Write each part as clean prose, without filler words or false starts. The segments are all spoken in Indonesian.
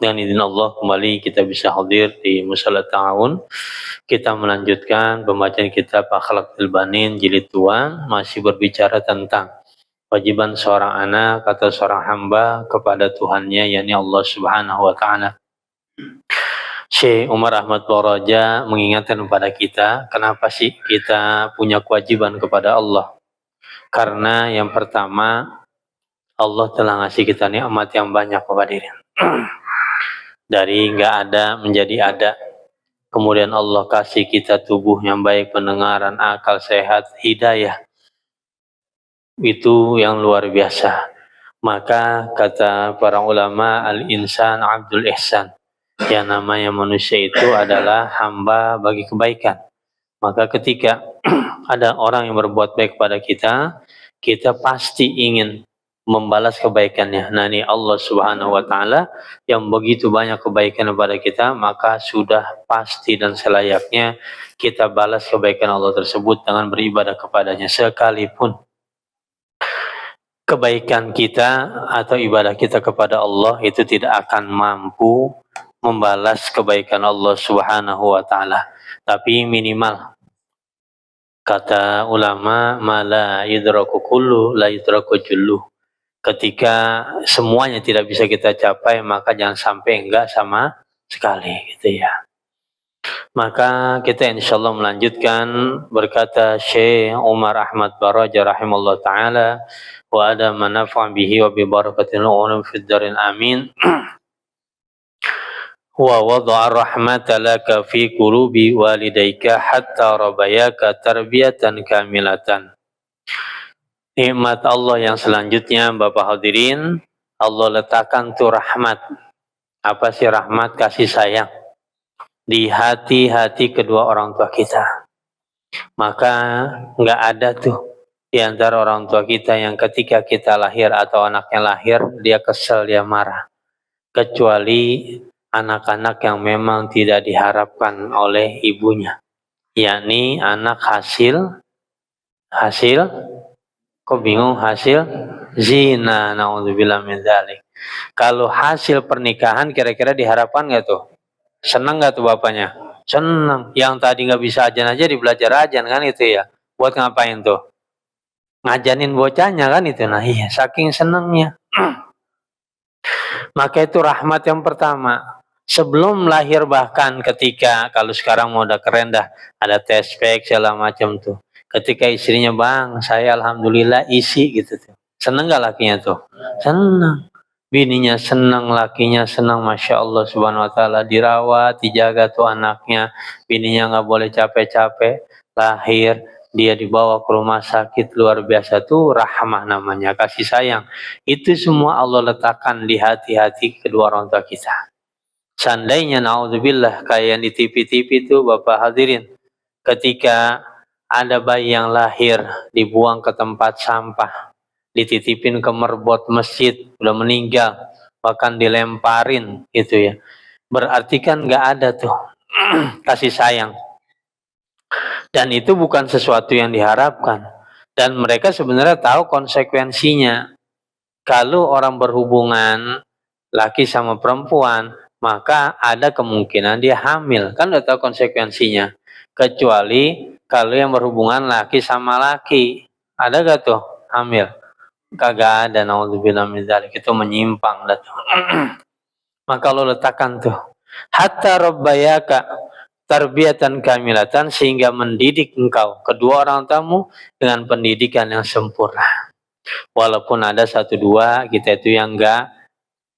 Dengan izin Allah kembali kita bisa hadir di Mushola Ta'awun. Kita melanjutkan pembacaan kitab Akhlaqul Banin jilid 2, masih berbicara tentang kewajiban seorang anak atau seorang hamba kepada Tuhannya, yakni Allah Subhanahu wa taala. Syekh Umar Ahmad Baraja mengingatkan kepada kita, kenapa sih kita punya kewajiban kepada Allah? Karena yang pertama, Allah telah ngasih kita nikmat yang banyak kepada diri. Dari nggak ada menjadi ada. Kemudian Allah kasih kita tubuh yang baik, pendengaran, akal sehat, hidayah. Itu yang luar biasa. Maka kata para ulama, al-insan abdul ihsan. Yang namanya manusia itu adalah hamba bagi kebaikan. Maka ketika ada orang yang berbuat baik kepada kita, kita pasti ingin membalas kebaikannya. Nah, ini Allah Subhanahu wa taala yang begitu banyak kebaikan kepada kita, maka sudah pasti dan selayaknya kita balas kebaikan Allah tersebut dengan beribadah kepadanya, sekalipun kebaikan kita atau ibadah kita kepada Allah itu tidak akan mampu membalas kebaikan Allah Subhanahu wa taala. Tapi minimal, kata ulama, mala yudraku kullu la yudraku jullu. Ketika semuanya tidak bisa kita capai, maka jangan sampai enggak sama sekali, gitu ya. Maka kita insya Allah melanjutkan, berkata Syekh Umar Ahmad Baraja rahimahullah ta'ala, wa ada manafa'an bihi wa bi barakatil ulum fid darin amin. Wa wada'a rahmata laka fi qulubi walidayka hatta rabayaka tarbiyatan kamilatan. Nikmat Allah yang selanjutnya, Bapak hadirin, Allah letakkan tuh rahmat. Apa sih rahmat? Kasih sayang di hati-hati kedua orang tua kita. Maka nggak ada tuh di antara orang tua kita yang ketika kita lahir atau anaknya lahir, dia kesel, dia marah. Kecuali anak-anak yang memang tidak diharapkan oleh ibunya. Yakni anak hasil kok bingung, hasil zina, naudzubillah min dzalik. Kalau hasil pernikahan kira-kira diharapkan nggak tuh? Senang nggak tuh bapaknya? Senang. Yang tadi nggak bisa ajan aja dibelajar ajan kan itu ya. Buat ngapain tuh? Ngajanin bocahnya kan itu. Nah iya, saking senangnya. Maka itu rahmat yang pertama. Sebelum lahir, bahkan ketika, kalau sekarang mau udah keren dah, ada tes pack segala macam tuh. Ketika istrinya, bang, saya alhamdulillah isi gitu tuh. Seneng gak lakinya tuh? Seneng. Bininya senang, lakinya senang, masya Allah subhanahu wa taala, dirawat, dijaga tuh anaknya. Bininya nggak boleh capek-capek. Lahir, dia dibawa ke rumah sakit, luar biasa tuh rahmah namanya, kasih sayang. Itu semua Allah letakkan di hati-hati kedua orang tua kita. Seandainya naudzubillah kayak yang di TV-TV itu, Bapak hadirin, ketika ada bayi yang lahir dibuang ke tempat sampah, dititipin ke merbot masjid, udah meninggal, bahkan dilemparin gitu ya, berarti kan nggak ada tuh kasih sayang. Dan itu bukan sesuatu yang diharapkan. Dan mereka sebenarnya tahu konsekuensinya. Kalau orang berhubungan laki sama perempuan, maka ada kemungkinan dia hamil. Kan udah tahu konsekuensinya. Kecuali kalau yang berhubungan laki sama laki. Ada gak tuh hamil? Kagak ada, naudzubillah min dzalik. Itu menyimpang dah tuh. Maka lo letakkan tuh. Hatta rabbayaka tarbiyatan kamilatan, sehingga mendidik engkau kedua orang tamu dengan pendidikan yang sempurna. Walaupun ada satu dua kita itu yang enggak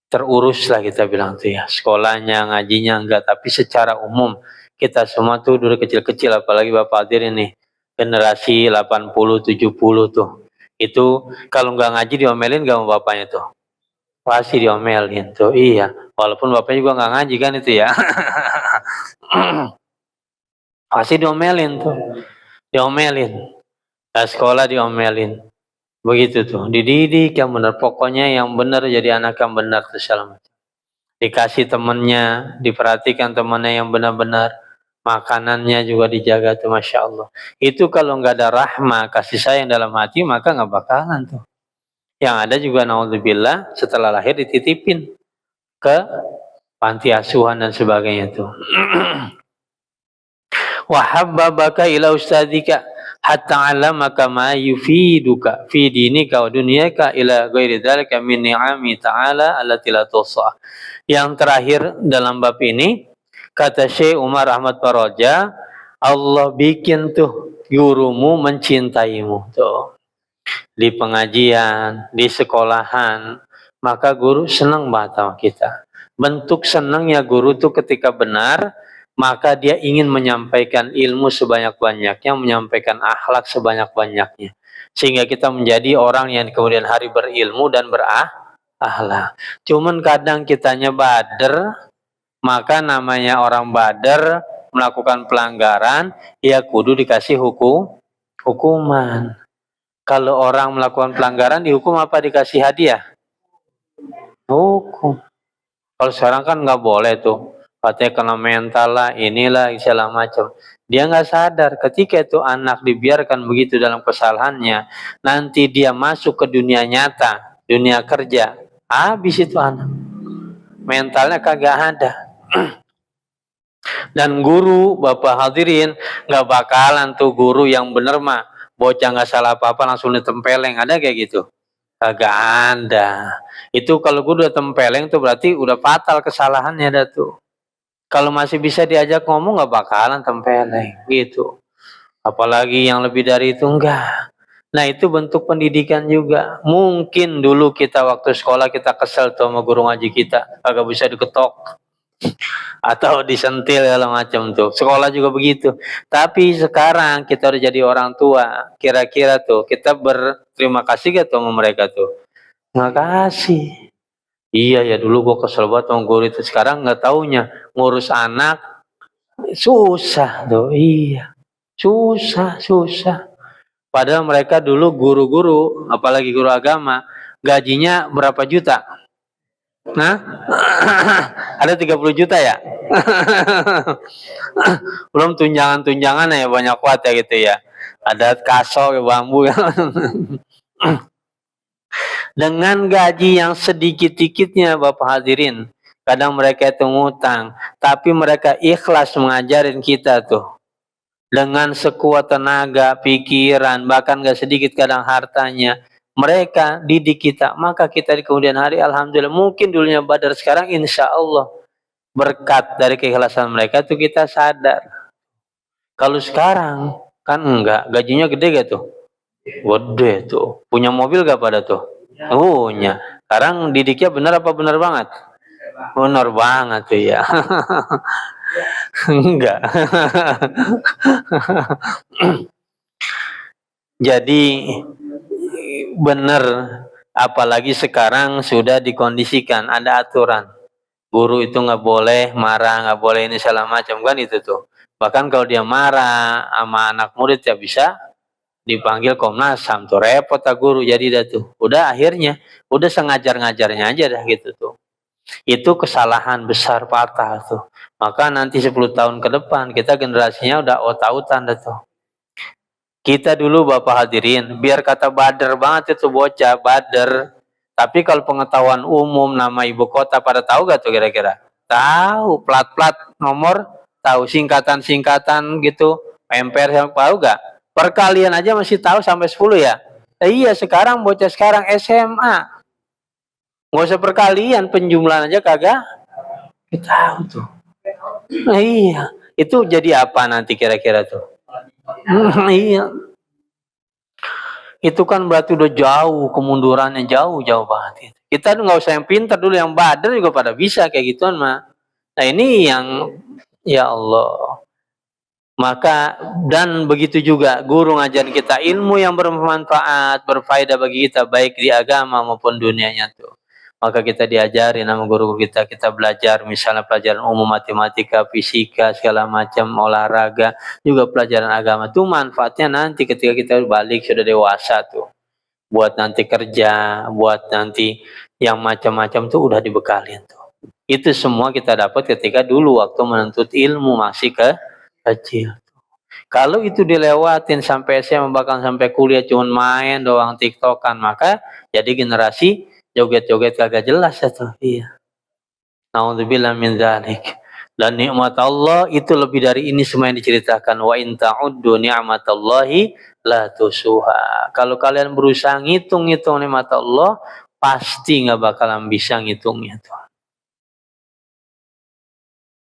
terurus lah, kita bilang tuh ya, sekolahnya, ngajinya enggak, tapi secara umum kita semua tuh dulu kecil-kecil, apalagi Bapak hadir ini generasi 80 70 tuh. Itu kalau enggak ngaji diomelin enggak sama bapaknya tuh? Pasti diomelin tuh. Iya, walaupun bapaknya juga enggak ngaji kan itu ya. Pasti diomelin tuh. Diomelin. Nah, sekolah diomelin. Begitu tuh, dididik yang benar, pokoknya yang benar, jadi anak yang benar tuh salam. Dikasih temennya, diperhatikan temennya yang benar-benar, makanannya juga dijaga tuh, masya Allah. Itu kalau nggak ada rahmah, kasih sayang dalam hati, maka nggak bakalan tuh. Yang ada juga naudzubillah setelah lahir dititipin ke panti asuhan dan sebagainya tuh. Wa habbabaka ila ustadzika hatta 'allamaka ma yufiduka fi dinika wa dunyaka ila ghairi dzalika min ni'ami ta'ala allati la tuhsa. Yang terakhir dalam bab ini kata Syekh Umar Ahmad Paraja, Allah bikin tuh gurumu mencintaimu tuh. Di pengajian, di sekolahan, maka guru senang banget sama kita. Bentuk senangnya guru tuh ketika benar, maka dia ingin menyampaikan ilmu sebanyak-banyaknya, menyampaikan akhlak sebanyak-banyaknya. Sehingga kita menjadi orang yang kemudian hari berilmu dan berakhlak. Cuman kadang kitanya bader, maka namanya orang bader melakukan pelanggaran, ya kudu dikasih hukuman. Kalau orang melakukan pelanggaran dihukum apa dikasih hadiah? Hukum. Kalau sekarang kan nggak boleh tuh. Katanya kena mental lah, inilah, segala macam. Dia nggak sadar ketika itu anak dibiarkan begitu dalam kesalahannya, nanti dia masuk ke dunia nyata, dunia kerja, habis itu anak. Mentalnya kagak ada. Dan guru, Bapak hadirin, nggak bakalan tuh guru yang bener mah bocah nggak salah apa-apa langsung ditempeleng, ada kayak gitu? Kagak ada. Itu kalau guru udah tempeleng tuh berarti udah fatal kesalahannya dah tuh. Kalau masih bisa diajak ngomong nggak bakalan tempeleng gitu. Apalagi yang lebih dari itu enggak. Nah itu bentuk pendidikan juga. Mungkin dulu kita waktu sekolah kita kesel tuh sama guru ngaji kita, kagak bisa diketok atau disentil segala macam tuh. Sekolah juga begitu. Tapi sekarang kita udah jadi orang tua. Kira-kira tuh kita berterima kasih gak tuh sama mereka tuh? Terima kasih. Iya ya dulu gua kesel banget sama guru itu. Sekarang nggak taunya ngurus anak susah tuh. Iya. Susah. Padahal mereka dulu guru-guru, apalagi guru agama, gajinya berapa juta? Nah, ada 30 juta ya? Belum tunjangan-tunjangan ya banyak kuat ya gitu ya. Ada kaso, bambu. Dengan gaji yang sedikit-dikitnya Bapak hadirin. Kadang mereka itu ngutang, tapi mereka ikhlas mengajarin kita tuh. Dengan sekuat tenaga, pikiran, bahkan gak sedikit kadang hartanya. Mereka didik kita, maka kita di kemudian hari alhamdulillah mungkin dulunya badar, sekarang insya Allah berkat dari keikhlasan mereka tuh kita sadar. Kalau sekarang kan enggak, gajinya gede gak tuh? Gede tuh. Punya mobil gak pada tuh? Punya. Sekarang didiknya benar apa benar banget? Benar banget tuh ya. Enggak. Jadi benar, apalagi sekarang sudah dikondisikan, ada aturan. Guru itu nggak boleh marah, nggak boleh ini segala macam kan itu tuh. Bahkan kalau dia marah sama anak murid ya bisa dipanggil Komnas HAM tuh, repot tak guru jadi dah tuh. Udah akhirnya udah sengajar-ngajarnya aja dah gitu tuh. Itu kesalahan besar fatal tuh. Maka nanti 10 tahun ke depan kita generasinya udah out-outan dah tuh. Kita dulu Bapak hadirin, biar kata bader banget itu bocah, bader. Tapi kalau pengetahuan umum nama ibu kota pada tahu gak tuh kira-kira? Tahu, plat-plat nomor, tahu singkatan-singkatan gitu, MPR yang tahu gak? Perkalian aja masih tahu sampai 10 ya? Iya, sekarang bocah sekarang SMA. Nggak usah perkalian, penjumlahan aja kagak kita tahu tuh. Nah, iya, itu jadi apa nanti kira-kira tuh? Iya. Itu kan berarti udah jauh, kemundurannya jauh banget. Kita nggak usah yang pintar dulu, yang bader juga pada bisa kayak gituan mah. Nah ini yang ya Allah. Maka dan begitu juga guru ngajarin kita ilmu yang bermanfaat, berfaedah bagi kita baik di agama maupun dunianya tuh. Maka kita diajarin sama guru kita belajar misalnya pelajaran umum matematika, fisika, segala macam olahraga, juga pelajaran agama. Itu manfaatnya nanti ketika kita balik sudah dewasa tuh. Buat nanti kerja, buat nanti yang macam-macam tuh udah dibekalin tuh. Itu semua kita dapat ketika dulu waktu menuntut ilmu masih kecil. Kalau itu dilewatin sampai SMA bahkan sampai kuliah cuman main doang TikTokan, maka jadi generasi joget-joget kagak jelas ya tuh. Iya. Naudzubillah min dzalik. Dan nikmat Allah itu lebih dari ini semua yang diceritakan. Wa in ta'uddu ni'matallahi la tusuha. Kalau kalian berusaha ngitung-ngitung nikmat Allah, pasti nggak bakalan bisa ngitungnya tuh.